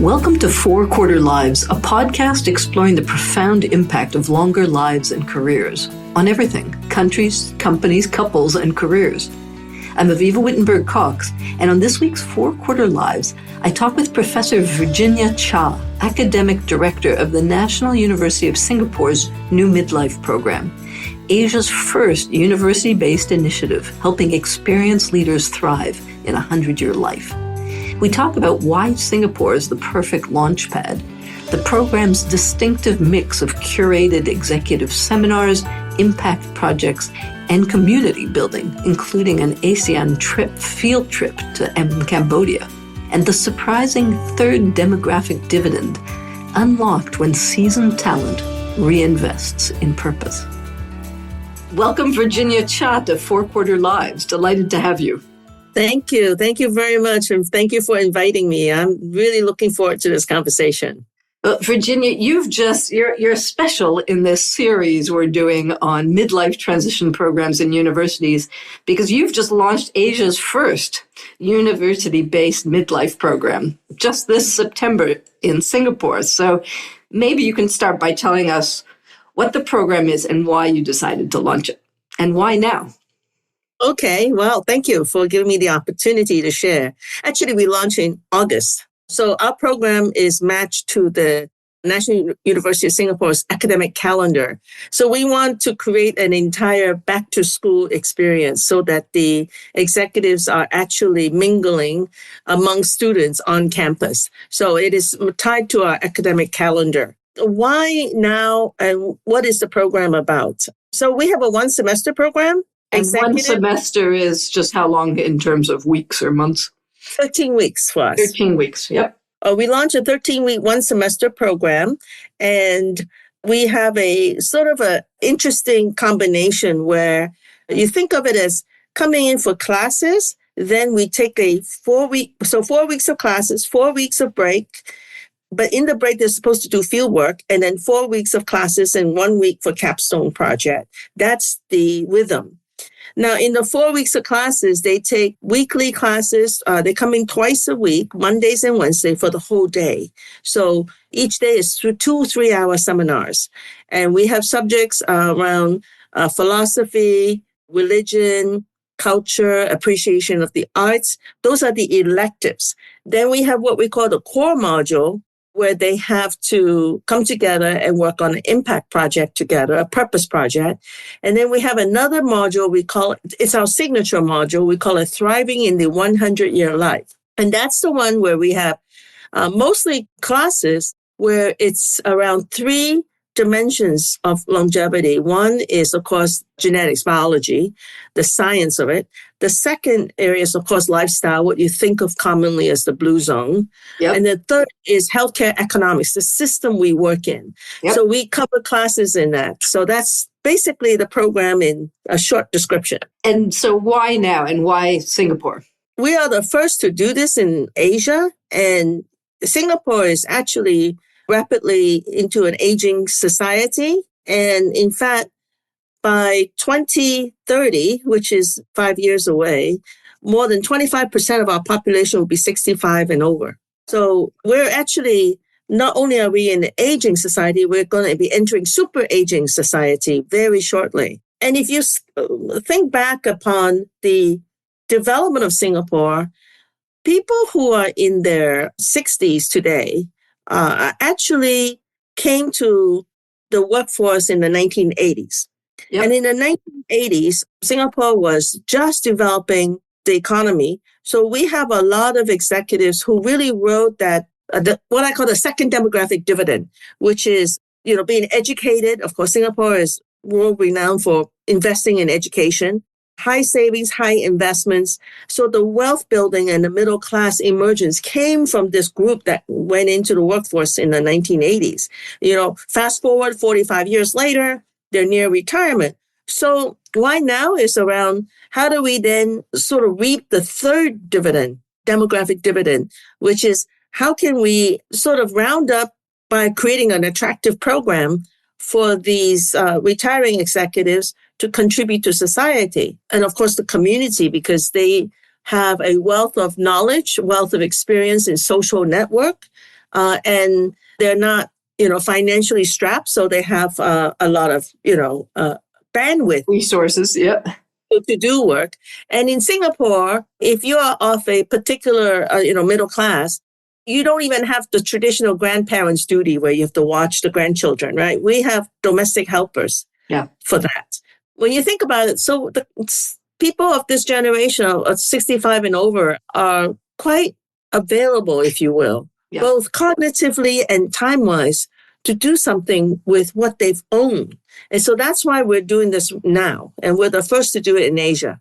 Welcome to Four Quarter Lives, a podcast exploring the profound impact of longer lives and careers on everything: countries, companies, couples, and careers. I'm Avivah Wittenberg-Cox, and on this week's Four Quarter Lives, I talk with Professor Virginia Cha, Academic Director of the National University of Singapore's new Midlife program, Asia's first university-based initiative helping experienced leaders thrive in a 100-year life. We talk about why Singapore is the perfect launchpad, the program's distinctive mix of curated executive seminars, impact projects, and community building, including an ASEAN field trip to Cambodia, and the surprising third demographic dividend unlocked when seasoned talent reinvests in purpose. Welcome, Virginia Cha, to Four Quarter Lives. Delighted to have you. Thank you. Thank you very much. And thank you for inviting me. I'm really looking forward to this conversation. Well, Virginia, you're special in this series we're doing on midlife transition programs in universities because you've just launched Asia's first university-based midlife program just this September in Singapore. So maybe you can start by telling us what the program is and why you decided to launch it, and why now. Okay, well, thank you for giving me the opportunity to share. Actually, we launched in August. So our program is matched to the National University of Singapore's academic calendar. So we want to create an entire back-to-school experience so that the executives are actually mingling among students on campus. So it is tied to our academic calendar. Why now, and what is the program about? So we have a one-semester program. And one semester is just how long in terms of weeks or months? 13 weeks for us. 13 weeks, yep. We launched a 13-week one-semester program, and we have a sort of an interesting combination where you think of it as coming in for classes, then we take a 4 weeks of classes, 4 weeks of break, but in the break, they're supposed to do fieldwork, and then 4 weeks of classes and 1 week for capstone project. That's the rhythm. Now, in the 4 weeks of classes, they take weekly classes. They come in twice a week, Mondays and Wednesdays, for the whole day. So each day is 2 3-hour seminars. And we have subjects around philosophy, religion, culture, appreciation of the arts. Those are the electives. Then we have what we call the core module, where they have to come together and work on an impact project together, a purpose project. And then we have another module, it's our signature module, we call it Thriving in the 100-Year Life. And that's the one where we have mostly classes where it's around 3 dimensions of longevity. One is, of course, genetics, biology, the science of it. The second area is, of course, lifestyle, what you think of commonly as the blue zone. Yep. And the third is healthcare economics, the system we work in. Yep. So we cover classes in that. So that's basically the program in a short description. And so why now, and why Singapore? We are the first to do this in Asia, and Singapore is actually rapidly into an aging society. And in fact, by 2030, which is 5 years away, more than 25% of our population will be 65 and over. So we're actually, not only are we in the aging society, we're going to be entering super aging society very shortly. And if you think back upon the development of Singapore, people who are in their 60s today actually came to the workforce in the 1980s. Yep. And in the 1980s, Singapore was just developing the economy. So we have a lot of executives who really rode that, what I call the second demographic dividend, which is, being educated. Of course, Singapore is world renowned for investing in education, high savings, high investments. So the wealth building and the middle class emergence came from this group that went into the workforce in the 1980s. Fast forward 45 years later, they're near retirement. So why now is around how do we then sort of reap the third dividend, demographic dividend, which is how can we sort of round up by creating an attractive program for these retiring executives to contribute to society and, of course, the community, because they have a wealth of knowledge, wealth of experience in social network, and they're not, financially strapped. So they have a lot of, bandwidth. Resources, yep. To do work. And in Singapore, if you are of a particular, middle class, you don't even have the traditional grandparents' duty where you have to watch the grandchildren, right? We have domestic helpers for that. When you think about it, so the people of this generation of 65 and over are quite available, if you will, both cognitively and time-wise, to do something with what they've owned. And so that's why we're doing this now. And we're the first to do it in Asia.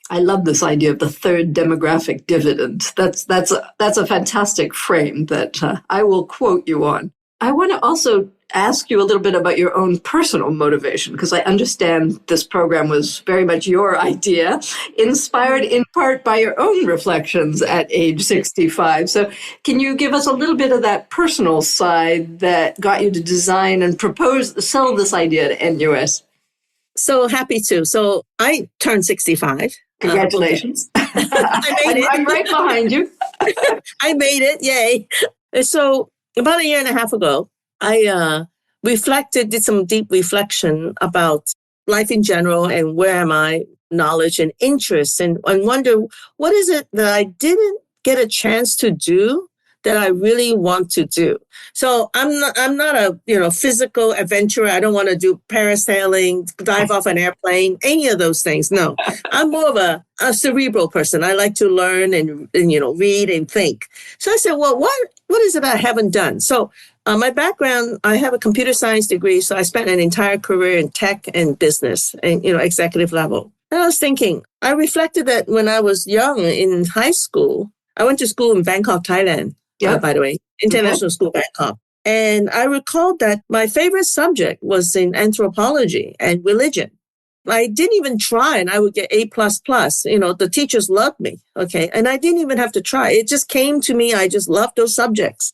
I love this idea of the third demographic dividend. That's a fantastic frame that I will quote you on. I want to also ask you a little bit about your own personal motivation, because I understand this program was very much your idea, inspired in part by your own reflections at age 65. So can you give us a little bit of that personal side that got you to design and sell this idea to NUS? So happy to. So I turned 65. Congratulations. I made it. I'm right behind you. I made it. Yay. And so about a year and a half ago, I did some deep reflection about life in general and where am I, knowledge and interests, and wonder what is it that I didn't get a chance to do that I really want to do. So I'm not a physical adventurer. I don't want to do parasailing, dive off an airplane, any of those things. No, I'm more of a cerebral person. I like to learn and read and think. So I said, well, what is it I haven't done? So my background, I have a computer science degree. So I spent an entire career in tech and business and executive level. And I was thinking, I reflected that when I was young in high school, I went to school in Bangkok, Thailand. By the way, International School, Bangkok. And I recalled that my favorite subject was in anthropology and religion. I didn't even try and I would get A++. The teachers loved me. Okay. And I didn't even have to try. It just came to me. I just loved those subjects.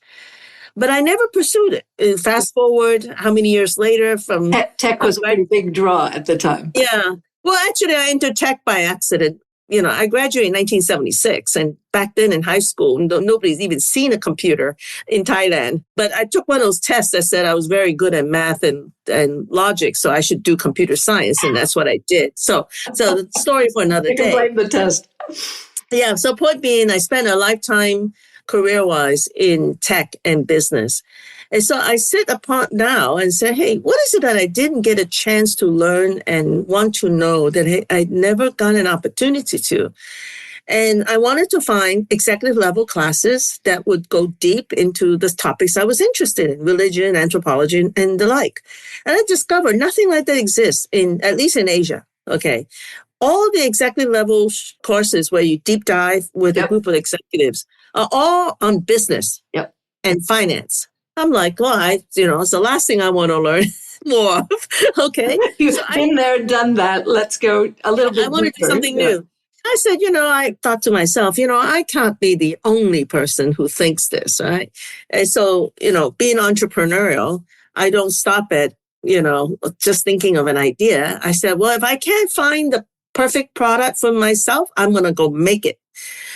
But I never pursued it. Fast forward, how many years later from... Tech was a pretty big draw at the time. Yeah. Well, actually, I entered tech by accident. I graduated in 1976, and back then in high school, nobody's even seen a computer in Thailand. But I took one of those tests that said I was very good at math and logic, so I should do computer science, and that's what I did. So the story for another day. You can blame the test. Yeah, so point being, I spent a lifetime career-wise in tech and business. And so I sit upon now and say, hey, what is it that I didn't get a chance to learn and want to know that I'd never got an opportunity to? And I wanted to find executive level classes that would go deep into the topics I was interested in, religion, anthropology, and the like. And I discovered nothing like that exists at least in Asia. Okay. All the executive level courses where you deep dive with a group of executives are all on business and finance. I'm like, well, it's the last thing I want to learn more of. Okay. You've been there, done that. Let's go a little bit I want to do something new. I said, I thought to myself, I can't be the only person who thinks this, right? And so, being entrepreneurial, I don't stop at, just thinking of an idea. I said, well, if I can't find the perfect product for myself, I'm going to go make it.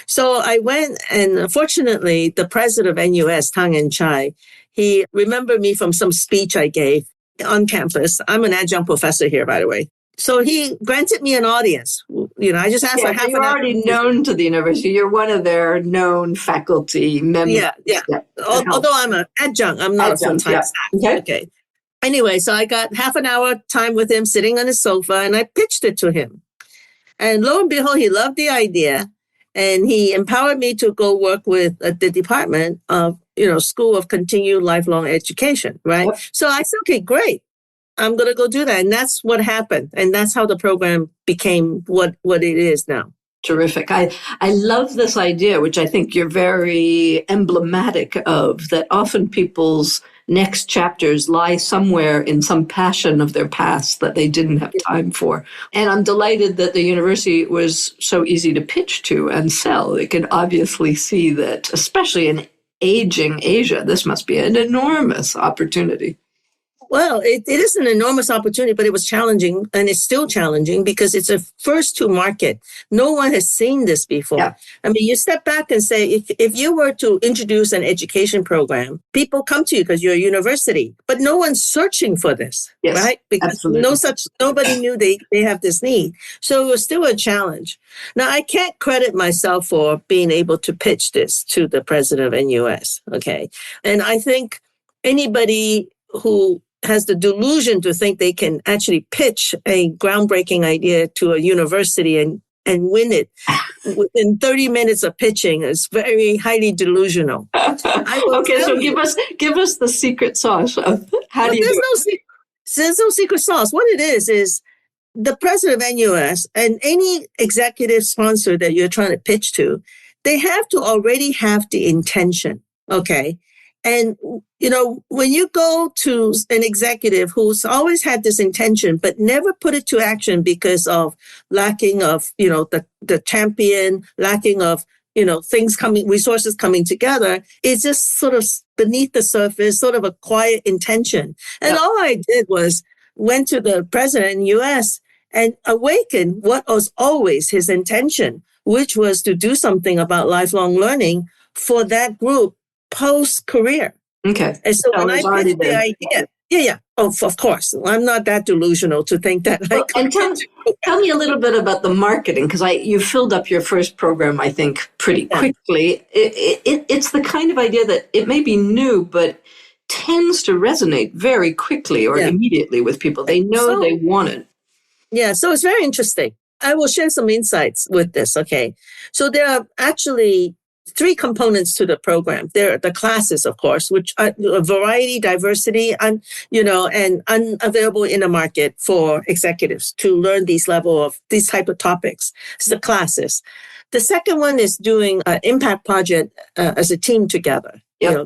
So I went, and fortunately, the president of NUS, Tang En Chai, he remembered me from some speech I gave on campus. I'm an adjunct professor here, by the way. So he granted me an audience. I just asked for half an hour. You're already known to the university. You're one of their known faculty members. Yeah. Although I'm an adjunct, I'm not a full-time staff. Okay. Anyway, so I got half an hour time with him sitting on his sofa, and I pitched it to him. And lo and behold, he loved the idea. And he empowered me to go work with the Department of, School of Continued Lifelong Education, right? Yep. So I said, okay, great. I'm going to go do that. And that's what happened. And that's how the program became what it is now. Terrific. I love this idea, which I think you're very emblematic of, that often people's next chapters lie somewhere in some passion of their past that they didn't have time for. And I'm delighted that the university was so easy to pitch to and sell. They can obviously see that, especially in aging Asia, this must be an enormous opportunity. Well, it is an enormous opportunity, but it was challenging, and it's still challenging because it's a first to market. No one has seen this before. Yeah. I mean, you step back and say, if you were to introduce an education program, people come to you because you're a university, but no one's searching for this, Yes, right? Because absolutely. nobody knew they have this need. So it was still a challenge. Now, I can't credit myself for being able to pitch this to the president of NUS, okay? And I think anybody who has the delusion to think they can actually pitch a groundbreaking idea to a university and win it within 30 minutes of pitching is very highly delusional. Okay, so give us the secret sauce of how do you do it? There's no secret sauce. What it is the president of NUS and any executive sponsor that you're trying to pitch to, they have to already have the intention, okay? And, when you go to an executive who's always had this intention, but never put it to action because of lacking of, the champion, lacking of, resources coming together, it's just sort of beneath the surface, sort of a quiet intention. And all I did was went to the president in the US and awaken what was always his intention, which was to do something about lifelong learning for that group post-career. Okay. And so when I pitched the idea, of course, I'm not that delusional to think that. And tell me a little bit about the marketing, because you filled up your first program, I think, pretty quickly. It's the kind of idea that it may be new, but tends to resonate very quickly or immediately with people. They know they want it. Yeah, so it's very interesting. I will share some insights with this, okay? So there are actually 3 components to the program. There are the classes, of course, which are variety, diversity, and unavailable in the market for executives to learn these type of topics. It's the classes. The second one is doing an impact project as a team together.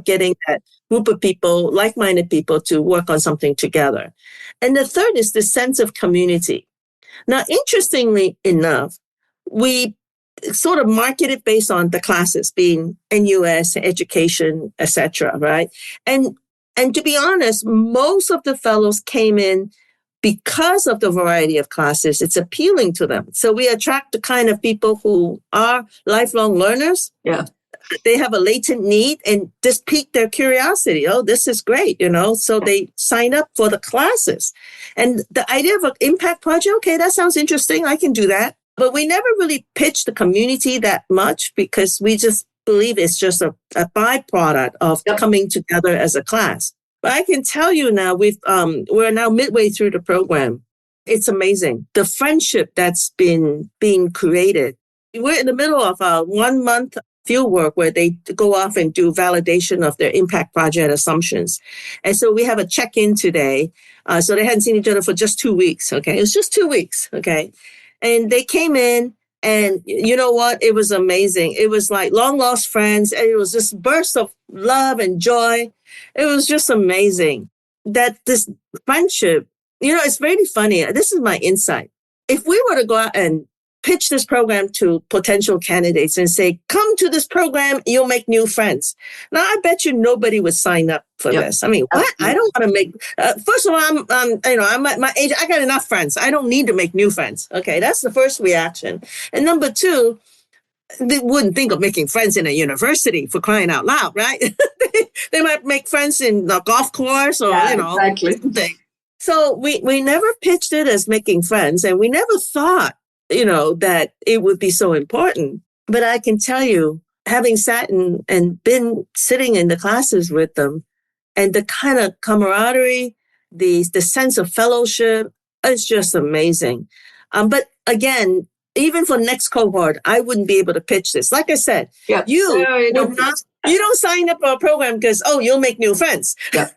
Getting that group of people, like-minded people, to work on something together. And the third is the sense of community. Now, interestingly enough, we sort of market it based on the classes being NUS, education, etc., right? And to be honest, most of the fellows came in because of the variety of classes. It's appealing to them. So we attract the kind of people who are lifelong learners. Yeah. They have a latent need and this piqued their curiosity. Oh, this is great, so they sign up for the classes. And the idea of an impact project, okay, that sounds interesting. I can do that. But we never really pitched the community that much because we just believe it's just a byproduct of coming together as a class. But I can tell you now, we're now midway through the program. It's amazing. The friendship that's been being created. We're in the middle of a 1-month fieldwork where they go off and do validation of their impact project assumptions. And so we have a check-in today. So they hadn't seen each other for just 2 weeks. Okay. It was just 2 weeks. Okay. And they came in and you know what? It was amazing. It was like long lost friends. And it was this burst of love and joy. It was just amazing that this friendship, it's really funny. This is my insight. If we were to go out and pitch this program to potential candidates and say, come to this program, you'll make new friends. Now, I bet you nobody would sign up for this. I mean, what? I don't want to make, first of all, I'm at my age, I got enough friends. I don't need to make new friends. Okay. That's the first reaction. And number 2, they wouldn't think of making friends in a university, for crying out loud, right? They might make friends in the golf course or, exactly. something. So we never pitched it as making friends, and we never thought, that it would be so important. But I can tell you, having sat and been sitting in the classes with them, and the kind of camaraderie, the sense of fellowship, it's just amazing. But again, even for next cohort, I wouldn't be able to pitch this. Like I said, you don't sign up for a program because, you'll make new friends. Yeah.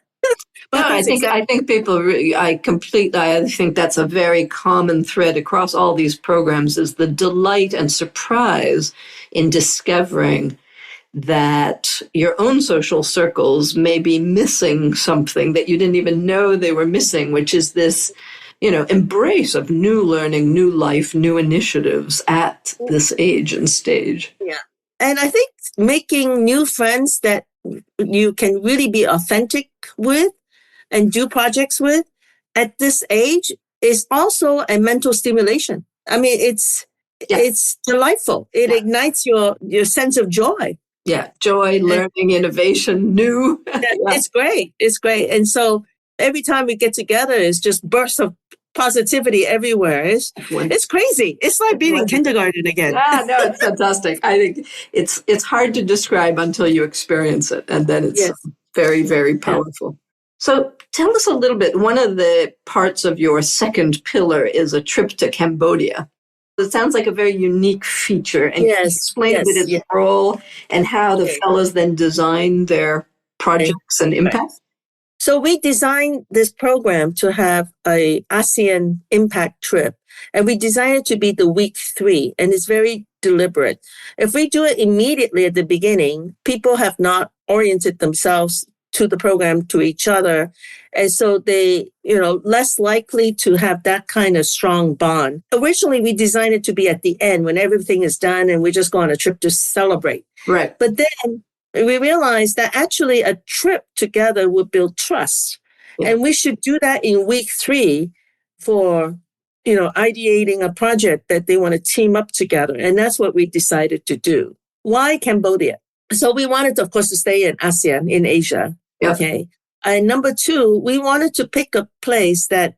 No, I think people really, I think that's a very common thread across all these programs is the delight and surprise in discovering that your own social circles may be missing something that you didn't even know they were missing, which is this, embrace of new learning, new life, new initiatives at this age and stage. Yeah. And I think making new friends that you can really be authentic with, and do projects with at this age is also a mental stimulation. I mean, it's delightful. It ignites your sense of joy. Yeah, joy, learning, innovation, new. It's great. It's great. And so every time we get together, it's just bursts of positivity everywhere. It's crazy. It's like being in kindergarten again. Yeah, no, it's fantastic. I think it's hard to describe until you experience it, and then it's very, very powerful. So tell us a little bit. One of the parts of your second pillar is a trip to Cambodia. It sounds like a very unique feature. And explain a bit its role and how the fellows then design their projects and impact. So we designed this program to have a ASEAN impact trip, and we designed it to be the week 3, and it's very deliberate. If we do it immediately at the beginning, people have not oriented themselves to the program, to each other. And so they, less likely to have that kind of strong bond. Originally, we designed it to be at the end when everything is done and we just go on a trip to celebrate. Right. But then we realized that actually a trip together would build trust. Yeah. And we should do that in week 3 for, ideating a project that they want to team up together. And that's what we decided to do. Why Cambodia? So we wanted, of course, to stay in ASEAN, in Asia. Yep. Okay. And number 2, we wanted to pick a place that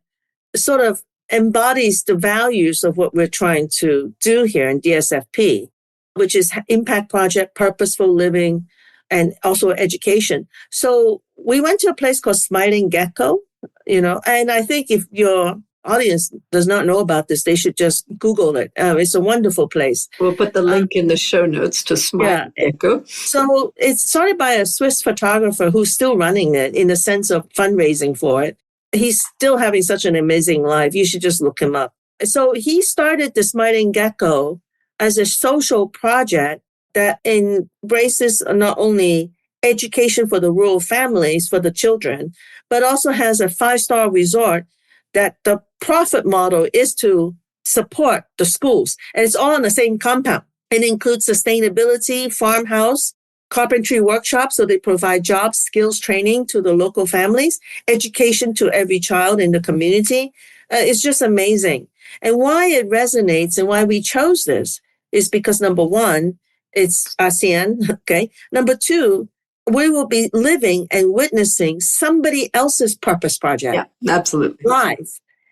sort of embodies the values of what we're trying to do here in DSFP, which is impact project, purposeful living, and also education. So we went to a place called Smiling Gecko, and I think if your audience does not know about this, they should just Google it. It's a wonderful place. We'll put the link in the show notes to Smiling Gecko. So it's started by a Swiss photographer who's still running it in the sense of fundraising for it. He's still having such an amazing life. You should just look him up. So he started the Smiling Gecko as a social project that embraces not only education for the rural families, for the children, but also has a 5-star resort that the profit model is to support the schools. And it's all on the same compound. It includes sustainability, farmhouse, carpentry workshops, so they provide jobs, skills, training to the local families, education to every child in the community. It's just amazing. And why it resonates and why we chose this is because, number 1, it's ASEAN, okay? Number 2, we will be living and witnessing somebody else's purpose project. Yeah, absolutely. Live.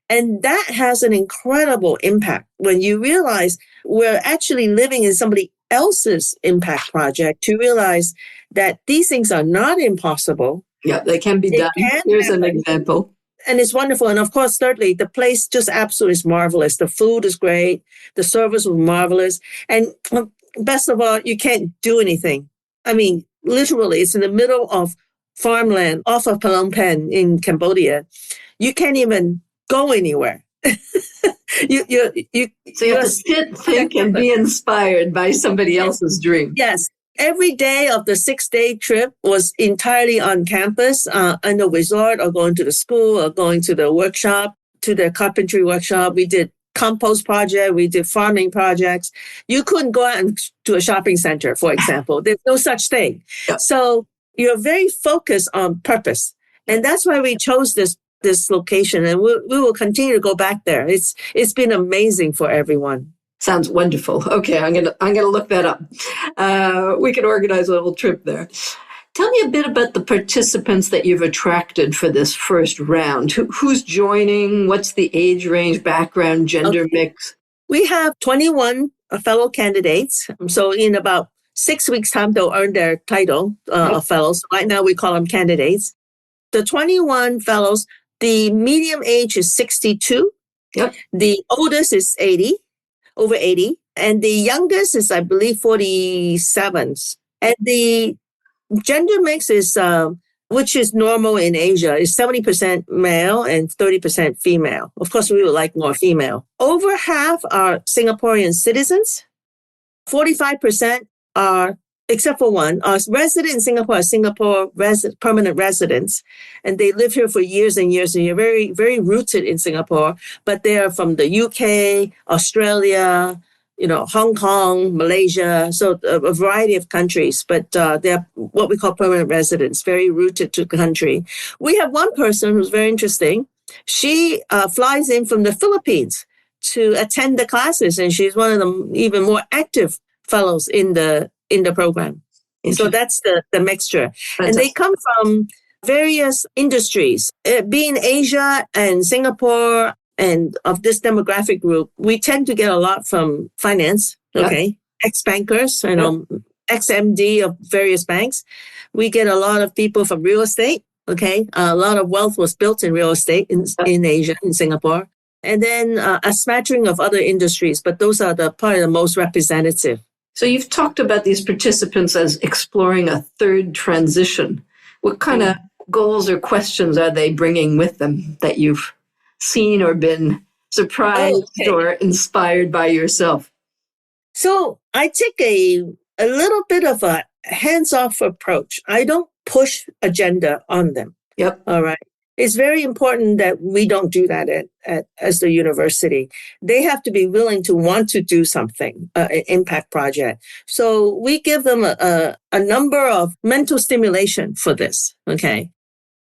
And that has an incredible impact when you realize we're actually living in somebody else's impact project, to realize that these things are not impossible. Yeah, they can be done. Here's an example. And it's wonderful. And of course, thirdly, the place just absolutely is marvelous. The food is great. The service was marvelous. And best of all, you can't do anything. I mean, literally, it's in the middle of farmland off of Phnom Penh in Cambodia. You can't even go anywhere. So you have to sit, think, and be inspired by somebody else's dream. Yes. Every day of the 6-day trip was entirely on campus, in the resort, or going to the school, or going to the workshop, to the carpentry workshop. We did compost project. We did farming projects. You couldn't go out to a shopping center, for example. There's no such thing. Yep. So you're very focused on purpose. And that's why we chose this location. And we will continue to go back there. It's been amazing for everyone. Sounds wonderful. Okay, I'm gonna look that up. We can organize a little trip there. Tell me a bit about the participants that you've attracted for this first round. Who's joining? What's the age range, background, gender mix? We have 21 fellow candidates. So in about 6 weeks' time, they'll earn their title of fellows. Right now, we call them candidates. The 21 fellows, the medium age is 62. Yep. The oldest is 80. Over 80. And the youngest is, I believe, 47. And the gender mix is, which is normal in Asia, is 70% male and 30% female. Of course, we would like more female. Over half are Singaporean citizens. 45% are, except for one, are resident in Singapore, permanent residents. And they live here for years and years, and you're very, very rooted in Singapore. But they are from the UK, Australia, Hong Kong, Malaysia, so a variety of countries, but they're what we call permanent residents, very rooted to the country. We have one person who's very interesting. She flies in from the Philippines to attend the classes, and she's one of the even more active fellows in the program. So that's the mixture. Fantastic. And they come from various industries. Being Asia and Singapore and of this demographic group, we tend to get a lot from finance, okay? Ex-bankers, ex-MD of various banks. We get a lot of people from real estate, okay? A lot of wealth was built in real estate in Asia, in Singapore. And then a smattering of other industries, but those are probably the most representative. So you've talked about these participants as exploring a third transition. What kind of goals or questions are they bringing with them that you've seen or been surprised or inspired by yourself? So I take a little bit of a hands-off approach. I don't push agenda on them. Yep. All right. It's very important that we don't do that as the university. They have to be willing to want to do something, an impact project. So we give them a number of mental stimulation for this, okay?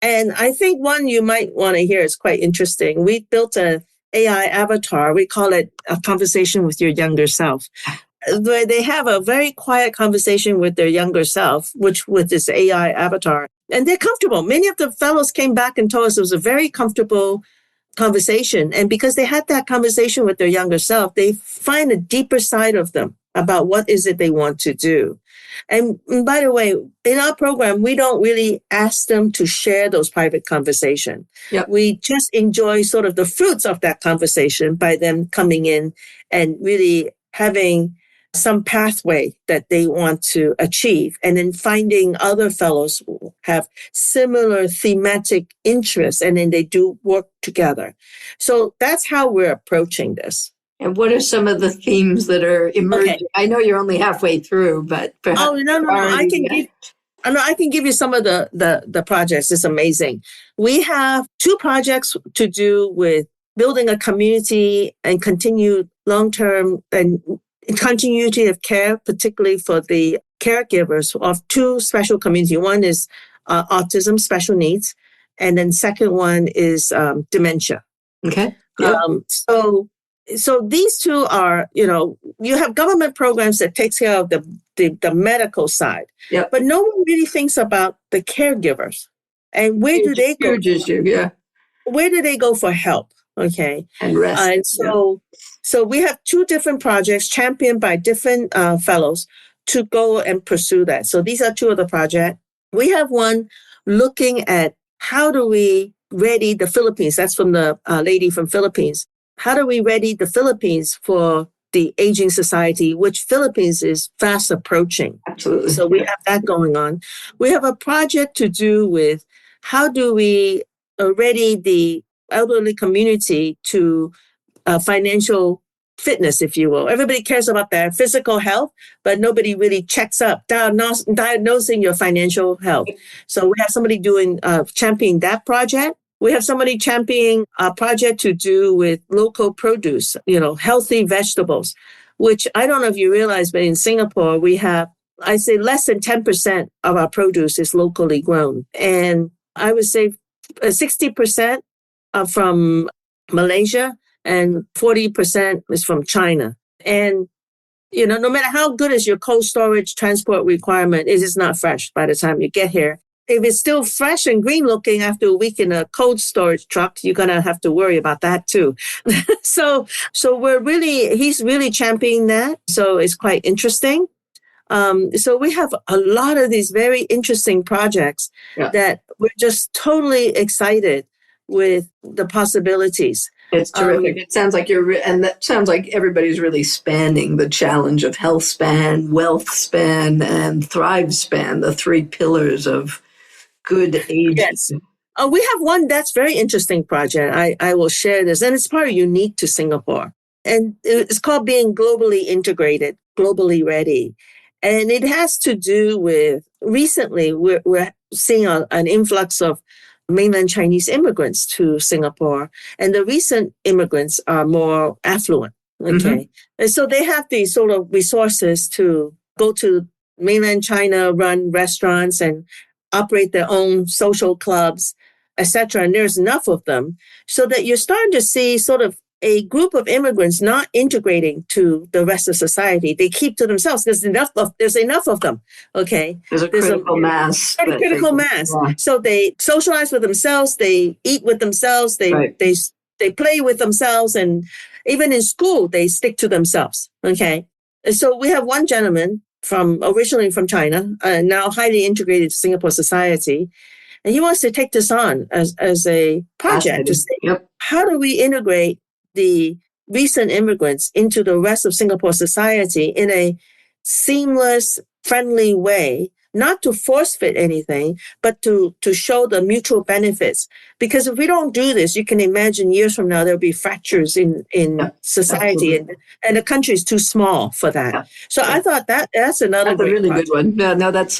And I think one you might want to hear is quite interesting. We built an AI avatar. We call it a conversation with your younger self, where they have a very quiet conversation with their younger self, which with this AI avatar. And they're comfortable. Many of the fellows came back and told us it was a very comfortable conversation. And because they had that conversation with their younger self, they find a deeper side of them about what is it they want to do. And by the way, in our program, we don't really ask them to share those private conversations. Yep. We just enjoy sort of the fruits of that conversation by them coming in and really having some pathway that they want to achieve, and then finding other fellows who have similar thematic interests, and then they do work together. So that's how we're approaching this. And what are some of the themes that are emerging? Okay. I know you're only halfway through, but perhaps I can give you some of the projects. It's amazing. We have 2 projects to do with building a community and continued long-term and continuity of care, particularly for the caregivers of 2 special communities. One is autism, special needs, and then second one is dementia. Okay. Yep. So these 2 are, you have government programs that takes care of the medical side, yep. But no one really thinks about the caregivers and where do they go? Where do they go for help? Okay. And rest. And so we have 2 different projects championed by different fellows to go and pursue that. So these are 2 of the projects. We have one looking at how do we ready the Philippines. That's from the lady from Philippines. How do we ready the Philippines for the aging society, which Philippines is fast approaching? Absolutely. So we have that going on. We have a project to do with how do we ready the elderly community to financial fitness, if you will. Everybody cares about their physical health, but nobody really checks up, diagnosing your financial health. So we have somebody doing, championing that project. We have somebody championing a project to do with local produce, healthy vegetables, which I don't know if you realize, but in Singapore, we have, I say less than 10% of our produce is locally grown. And I would say 60% from Malaysia and 40% is from China. And, no matter how good is your cold storage transport requirement, it is not fresh by the time you get here. If it's still fresh and green looking after a week in a cold storage truck, you're going to have to worry about that too. So he's really championing that. So it's quite interesting. So we have a lot of these very interesting projects that we're just totally excited with the possibilities. It's terrific. It sounds like and that sounds like everybody's really spanning the challenge of health span, wealth span, and thrive span, the 3 pillars of good aging. Yes. We have one that's very interesting project. I will share this, and it's probably unique to Singapore. And it's called being globally integrated, globally ready. And it has to do with, recently, we're seeing an influx of mainland Chinese immigrants to Singapore. And the recent immigrants are more affluent. Okay. And so they have these sort of resources to go to mainland China, run restaurants and operate their own social clubs, etc. And there's enough of them so that you're starting to see sort of a group of immigrants not integrating to the rest of society. They keep to themselves because there's enough of them. Okay. There's a critical mass. Critical mass. Yeah. So they socialize with themselves. They eat with themselves. They play with themselves. And even in school, they stick to themselves. Okay. And so we have one gentleman originally from China, now highly integrated to Singapore society. And he wants to take this on as a project to say, how do we integrate the recent immigrants into the rest of Singapore society in a seamless, friendly way, not to force fit anything, but to show the mutual benefits. Because if we don't do this, you can imagine years from now, there'll be fractures in society and the country is too small for that. Yeah. So I thought that's another That's a really good one. No, that's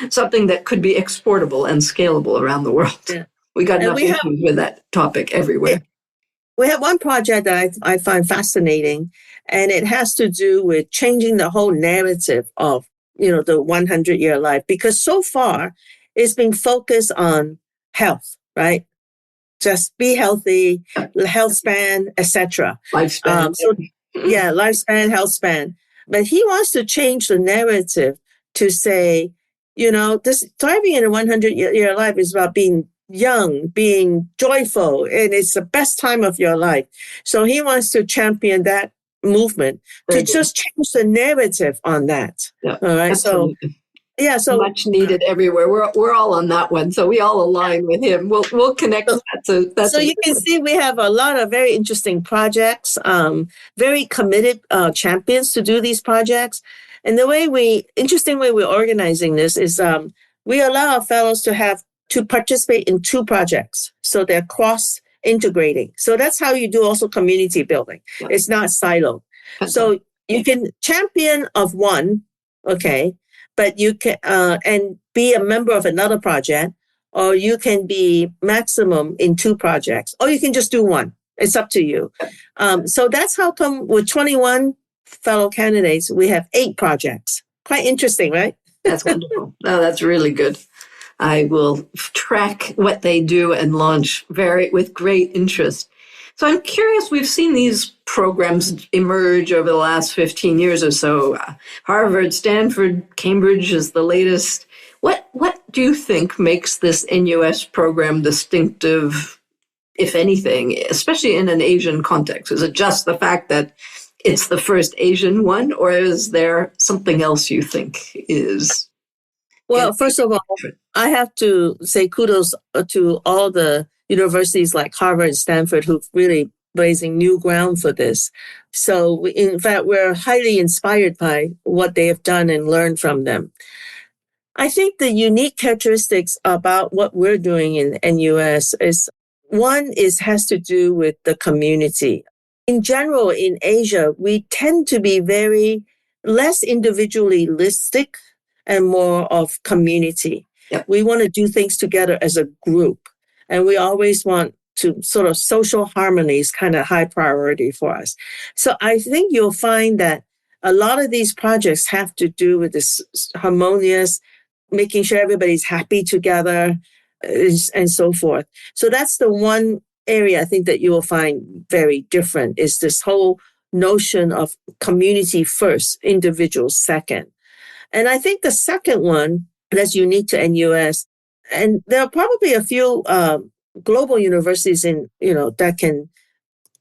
something that could be exportable and scalable around the world. Yeah. We got nothing with that topic everywhere. We have one project that I find fascinating, and it has to do with changing the whole narrative of, the 100-year life, because so far it's been focused on health, right? Just be healthy, health span, etc. Lifespan. Lifespan, health span. But he wants to change the narrative to say, this thriving in a 100-year life is about being young, being joyful, and it's the best time of your life. So he wants to champion that movement just change the narrative on that. Yeah, all right. Absolutely. So much needed everywhere. We're all on that one, so we all align with him. We'll connect. So you can see we have a lot of very interesting projects, very committed champions to do these projects. And interesting way we're organizing this is we allow our fellows to participate in 2 projects. So they're cross-integrating. So that's how you do also community building. Yeah. It's not siloed. So you can champion of one, okay, but you can and be a member of another project, or you can be maximum in 2 projects, or you can just do one. It's up to you. So that's how come with 21 fellow candidates, we have 8 projects. Quite interesting, right? That's wonderful. No, that's really good. I will track what they do and launch with great interest. So I'm curious, we've seen these programs emerge over the last 15 years or so. Harvard, Stanford, Cambridge is the latest. What do you think makes this NUS program distinctive, if anything, especially in an Asian context? Is it just the fact that it's the first Asian one, or is there something else you think is? Well, first of all, I have to say kudos to all the universities like Harvard and Stanford who've really blazing new ground for this. So, in fact, we're highly inspired by what they have done and learned from them. I think the unique characteristics about what we're doing in NUS is has to do with the community. In general, in Asia, we tend to be very less individualistic and more of community. Yep. We want to do things together as a group. And we always want to sort of social harmony is kind of high priority for us. So I think you'll find that a lot of these projects have to do with this harmonious, making sure everybody's happy together and so forth. So that's the one area I think that you will find very different is this whole notion of community first, individual second. And I think the second one that's unique to NUS, and there are probably a few global universities that can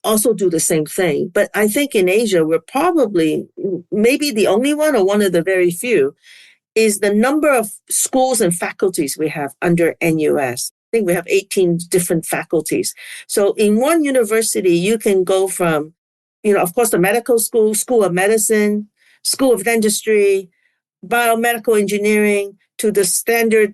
also do the same thing. But I think in Asia, we're probably maybe the only one or one of the very few is the number of schools and faculties we have under NUS. I think we have 18 different faculties. So in one university, you can go from, of course, the medical school, school of medicine, school of dentistry, biomedical engineering, to the standard,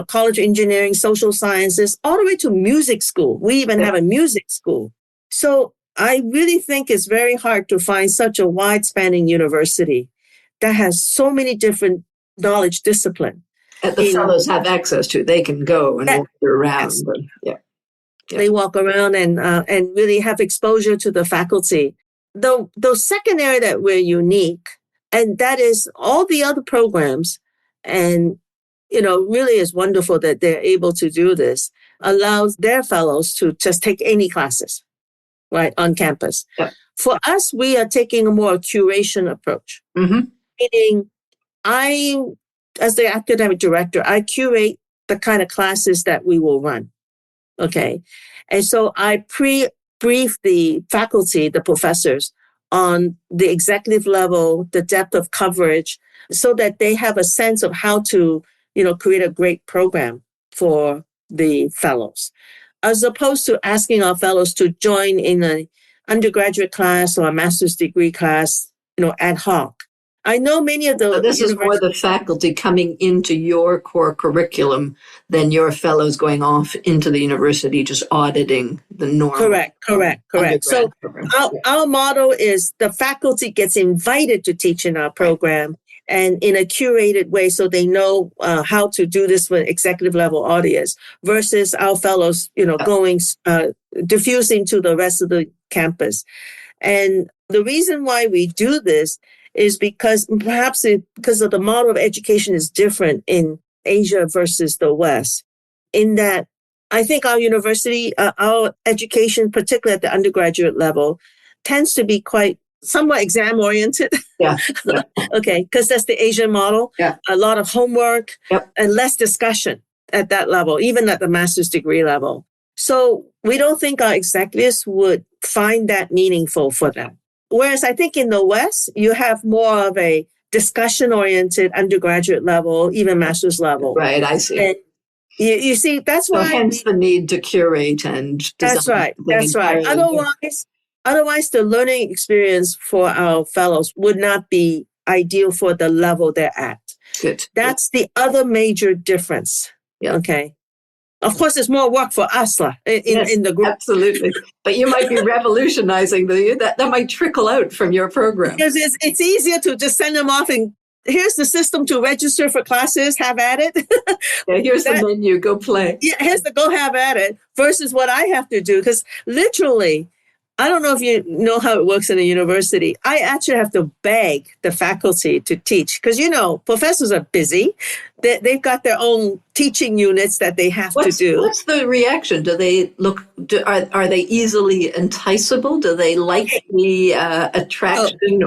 college engineering, social sciences, all the way to music school. We even have a music school. So I really think it's very hard to find such a wide-spanning university that has so many different knowledge discipline. That the fellows have access to. They can go and walk around. They walk around and really have exposure to the faculty. the second area that we're unique, and that is all the other programs, and really is wonderful that they're able to do this, allows their fellows to just take any classes, right, on campus. Yep. For us, we are taking a more curation approach, meaning as the academic director, I curate the kind of classes that we will run. Okay. And so I brief the faculty, the professors, on the executive level, the depth of coverage, so that they have a sense of how to, create a great program for the fellows, as opposed to asking our fellows to join in an undergraduate class or a master's degree class, ad hoc. I know many of the. So this is more the faculty coming into your core curriculum than your fellows going off into the university, just auditing the normal. Correct. So our motto is the faculty gets invited to teach in our program, and in a curated way, so they know how to do this with executive level audience, versus our fellows, going diffusing to the rest of the campus. And the reason why we do this is because of the model of education is different in Asia versus the West, in that I think our university, our education, particularly at the undergraduate level, tends to be somewhat exam oriented. Yeah. Okay, because that's the Asian model. Yeah. A lot of homework and less discussion at that level, even at the master's degree level. So we don't think our executives would find that meaningful for them. Whereas I think in the West, you have more of a discussion-oriented undergraduate level, even master's level. Right, I see. And you see, that's why. Hence the need to curate and design. That's right. Otherwise, the learning experience for our fellows would not be ideal for the level they're at. Good. That's the other major difference. Yeah. Okay. Of course, there's more work for us in the group. Absolutely. But you might be revolutionizing that might trickle out from your program. Because it's easier to just send them off and here's the system to register for classes, have at it. Here's the menu, go play. Yeah, here's the go have at it versus what I have to do. Because literally, I don't know if you know how it works in a university. I actually have to beg the faculty to teach because, professors are busy. They've got their own teaching units that they have to do. What's the reaction? Do they are they easily enticable? Do they like the attraction?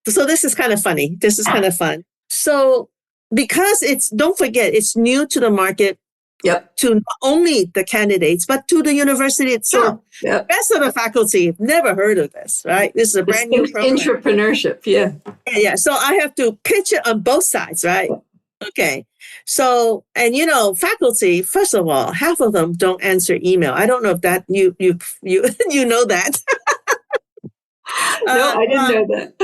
So this is kind of funny. This is kind of fun. So because don't forget, it's new to the market. Yep. To not only the candidates, but to the university itself. Yep. The rest of the faculty have never heard of this, right? This is a brand new program. Entrepreneurship, yeah. Yeah, so I have to pitch it on both sides, right? Okay. So, and faculty, first of all, half of them don't answer email. I don't know if that you know that. No, I didn't know that.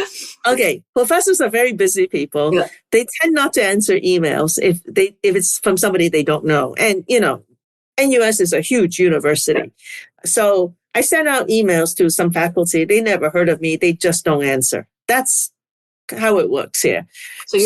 Okay, professors are very busy people. Yeah. They tend not to answer emails if it's from somebody they don't know. And NUS is a huge university, so I send out emails to some faculty. They never heard of me. They just don't answer. That's how it works here. So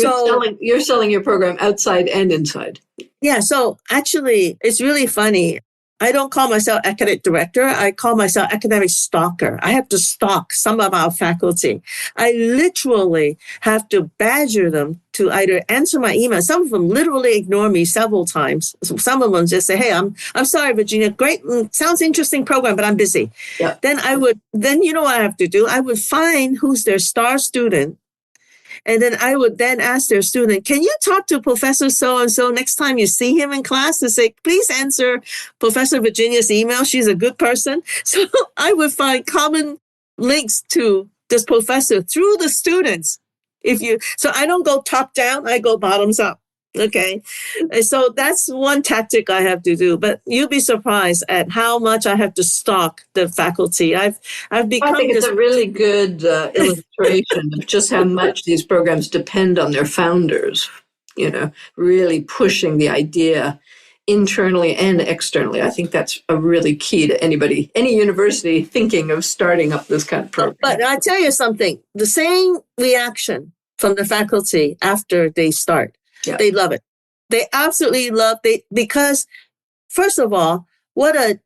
you're selling your program outside and inside. Yeah. So actually, it's really funny. I don't call myself academic director. I call myself academic stalker. I have to stalk some of our faculty. I literally have to badger them to either answer my email. Some of them literally ignore me several times. Some of them just say, "Hey, I'm sorry, Virginia. Great, sounds interesting program, but I'm busy." Yeah. Then you know what I have to do? I would find who's their star student. And then I would then ask their student, can you talk to Professor so-and-so next time you see him in class to say, please answer Professor Virginia's email. She's a good person. So I would find common links to this professor through the students. So I don't go top down, I go bottoms up. Okay. And so that's one tactic I have to do, but you'll be surprised at how much I have to stalk the faculty. I've become. I think it's a really good illustration of just how much these programs depend on their founders, really pushing the idea internally and externally. I think that's a really key to any university thinking of starting up this kind of program. But I tell you something, the same reaction from the faculty after they start. Yeah. They love it. They absolutely love it because, first of all, what a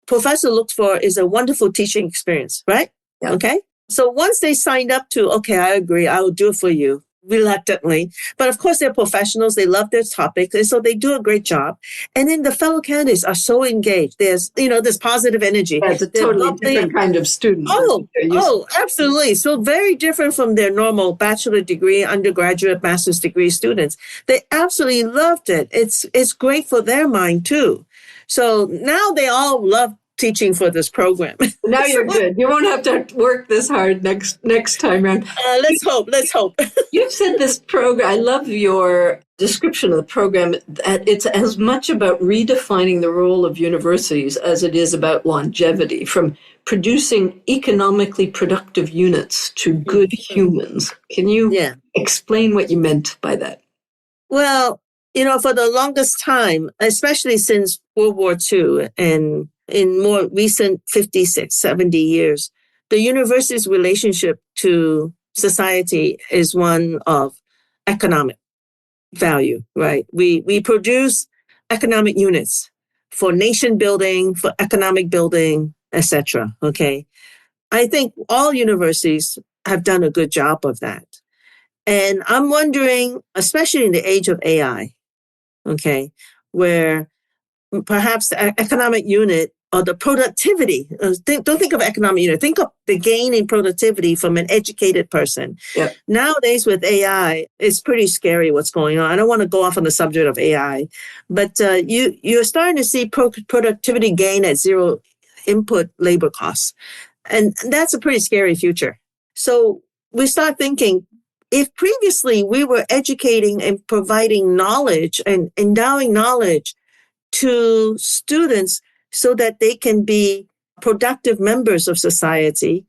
professor looks for is a wonderful teaching experience, right? Yeah. Okay. So once they signed up to, okay, I agree, I will do it for you, reluctantly. But of course, they're professionals. They love their topics. And so they do a great job. And then the fellow candidates are so engaged. There's positive energy. Yeah, it's a They're totally bubbly. different kind of student. Absolutely. So very different from their normal bachelor degree, undergraduate, master's degree students. They absolutely loved it. It's great for their mind too. So now they all love teaching for this program. Now you're good. You won't have to work this hard next time around. Let's hope. You've said this program, I love your description of the program, that it's as much about redefining the role of universities as it is about longevity, from producing economically productive units to good humans. Can you explain what you meant by that? Well, for the longest time, especially since World War II and in more recent 56, 70 years, the university's relationship to society is one of economic value, right? We produce economic units for nation building, for economic building, etc. Okay. I think all universities have done a good job of that. And I'm wondering, especially in the age of AI, okay, where perhaps the economic unit or the productivity, don't think of economic unit, think of the gain in productivity from an educated person. Yep. Nowadays with AI, it's pretty scary what's going on. I don't want to go off on the subject of AI, but you're starting to see productivity gain at zero input labor costs. And that's a pretty scary future. So we start thinking, if previously we were educating and providing knowledge and endowing knowledge to students so that they can be productive members of society,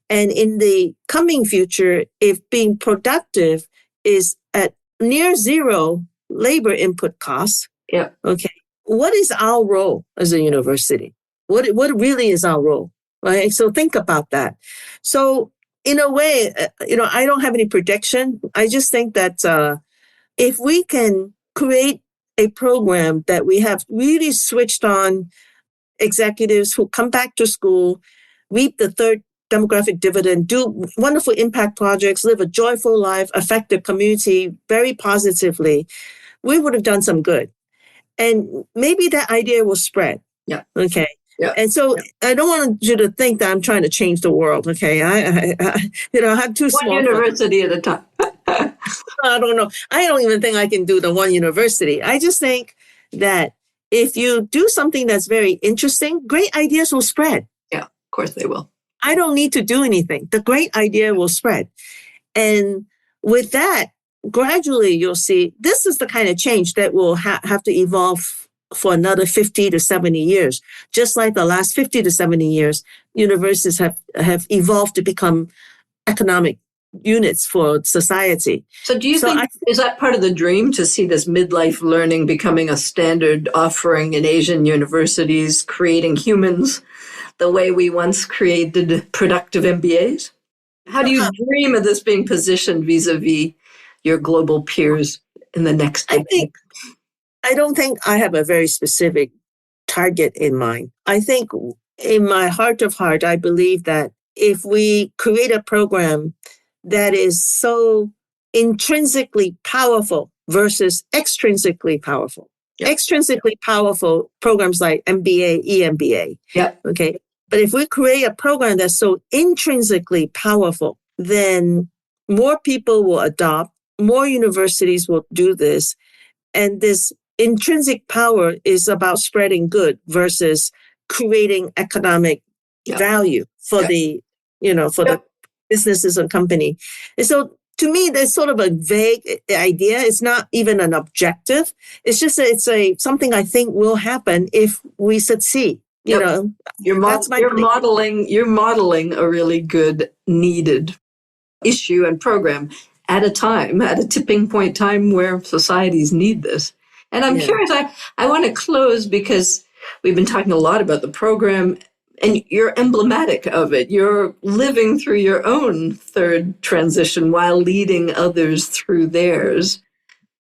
and in the coming future, if being productive is at near zero labor input costs, okay, what is our role as a university? What really is our role? Right? So think about that. So in a way, I don't have any prediction. I just think that if we can create a program that we have really switched on executives who come back to school, reap the third demographic dividend, do wonderful impact projects, live a joyful life, affect the community very positively, we would have done some good. And maybe that idea will spread. Yeah. Okay. Yeah. And so I don't want you to think that I'm trying to change the world. Okay. I have too small. One university at a time. I don't know. I don't even think I can do the one university. I just think that if you do something that's very interesting, great ideas will spread. Yeah, of course they will. I don't need to do anything. The great idea will spread. And with that, gradually you'll see this is the kind of change that will have to evolve for another 50 to 70 years. Just like the last 50 to 70 years, universities have evolved to become economic units for society. So do you think, is that part of the dream, to see this midlife learning becoming a standard offering in Asian universities, creating humans the way we once created productive MBAs? How do you dream of this being positioned vis-a-vis your global peers in the next decade? I don't think I have a very specific target in mind. I think in my heart of heart, I believe that if we create a program that is so intrinsically powerful versus extrinsically powerful. Yep. Extrinsically powerful programs like MBA, EMBA. Yep. Okay. But if we create a program that's so intrinsically powerful, then more people will adopt, more universities will do this. And this intrinsic power is about spreading good versus creating economic value for the businesses and company. And so to me, there's sort of a vague idea. It's not even an objective. It's just something I think will happen if we succeed. You're modeling a really good, needed issue and program at a tipping point time where societies need this. And I'm curious, I want to close because we've been talking a lot about the program, and you're emblematic of it. You're living through your own third transition while leading others through theirs.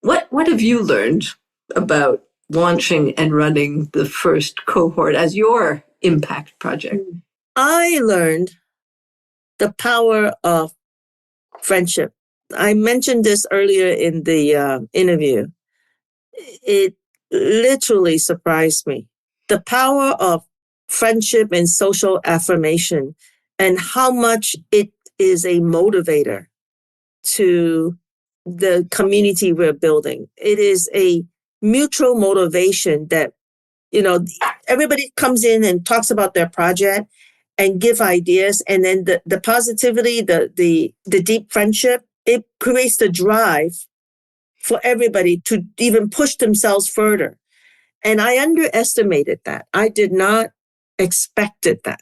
What have you learned about launching and running the first cohort as your impact project? I learned the power of friendship. I mentioned this earlier in the interview. It literally surprised me. The power of friendship and social affirmation and how much it is a motivator to the community we're building. It is a mutual motivation that, everybody comes in and talks about their project and give ideas. And then the positivity, the deep friendship, it creates the drive for everybody to even push themselves further. And I underestimated that. I did not expected that.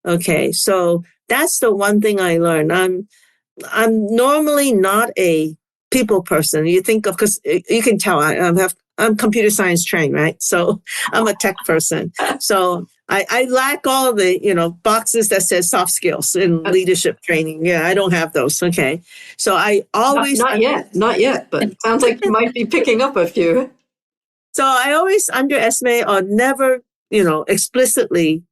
Okay. So that's the one thing I learned. I'm normally not a people person. You think of, because you can tell I'm computer science trained, right? So I'm a tech person. So I lack all of the, boxes that says soft skills and leadership training. Yeah, I don't have those. Okay. So I always... Not yet, but it sounds like you might be picking up a few. So I always underestimate or never, explicitly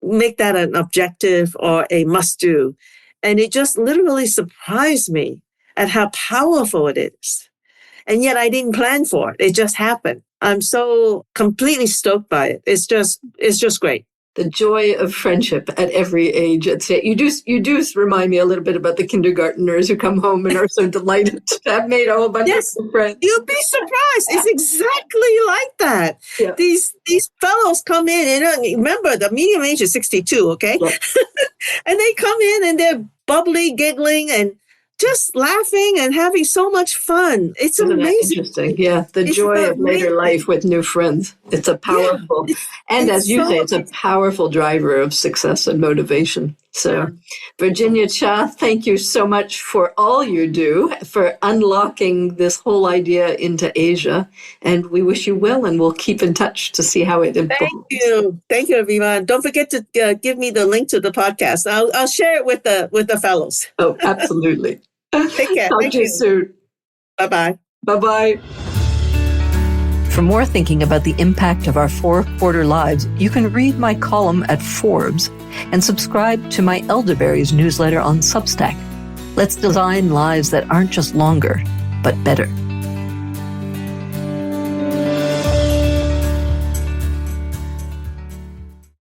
make that an objective or a must do. And it just literally surprised me at how powerful it is. And yet I didn't plan for it. It just happened. I'm so completely stoked by it. It's just great. The joy of friendship at every age. You do remind me a little bit about the kindergartners who come home and are so delighted to have made a whole bunch of friends. You'll be surprised. It's exactly like that. Yeah. These fellows come in, and remember the median age is 62, okay? Yeah. And they come in and they're bubbly, giggling, and just laughing and having so much fun. It's amazing. Interesting. Yeah. The joy of later life with new friends. It's a powerful, as you say, it's a powerful driver of success and motivation. So, Virginia Cha, thank you so much for all you do, for unlocking this whole idea into Asia. And we wish you well, and we'll keep in touch to see how it evolves. Thank you, Avivah. Don't forget to give me the link to the podcast. I'll share it with the fellows. Oh, absolutely. Take care. Talk to you soon. Bye-bye. Bye-bye. For more thinking about the impact of our 4-quarter lives, you can read my column at Forbes and subscribe to my Elderberries newsletter on Substack. Let's design lives that aren't just longer, but better.